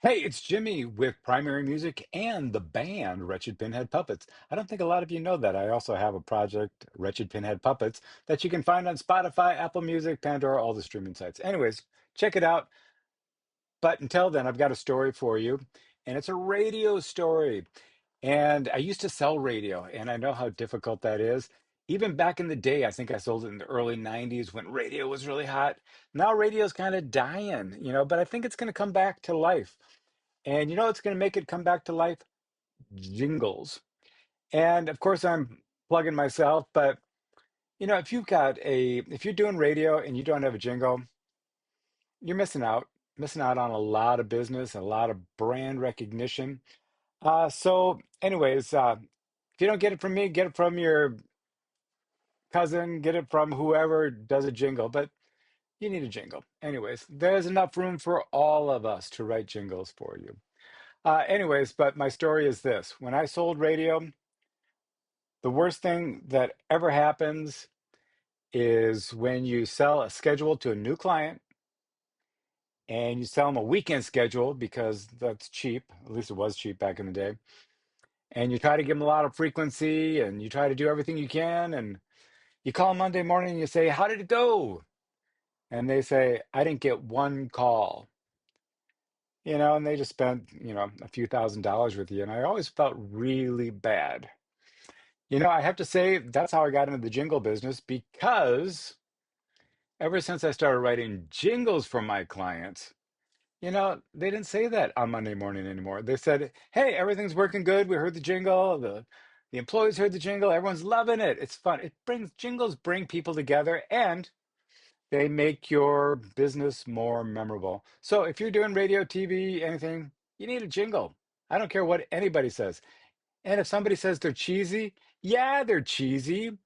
Hey, it's Jimmy with Primary Music and the band Wretched Pinhead Puppets. I don't think a lot of you know that. I also have a project, Wretched Pinhead Puppets, that you can find on Spotify, Apple Music, Pandora, all the streaming sites. Anyways, check it out. But until then, I've got a story for you, and it's a radio story. And I used to sell radio, and I know how difficult that is. Even back in the day, I think I sold it in the early 90s when radio was really hot. Now radio's kind of dying, but I think it's going to come back to life. And you know what's going to make it come back to life? Jingles. And of course, I'm plugging myself, but if you're doing radio and you don't have a jingle, you're missing out on a lot of business, a lot of brand recognition. If you don't get it from me, get it from your cousin, get it from whoever does a jingle, but you need a jingle. Anyways, there's enough room for all of us to write jingles for you. But my story is this. When I sold radio, the worst thing that ever happens is when you sell a schedule to a new client and you sell them a weekend schedule because that's cheap. At least it was cheap back in the day. And you try to give them a lot of frequency and you try to do everything you can. And you call Monday morning and you say, "How did it go?" And they say, "I didn't get one call." And they just spent, a few $1,000s with you. And I always felt really bad. I have to say that's how I got into the jingle business because ever since I started writing jingles for my clients, they didn't say that on Monday morning anymore. They said, "Hey, everything's working good. We heard the jingle. The employees heard the jingle. Everyone's loving it. It's fun. Jingles bring people together and they make your business more memorable." So if you're doing radio, TV, anything, you need a jingle. I don't care what anybody says. And if somebody says they're cheesy, yeah, they're cheesy.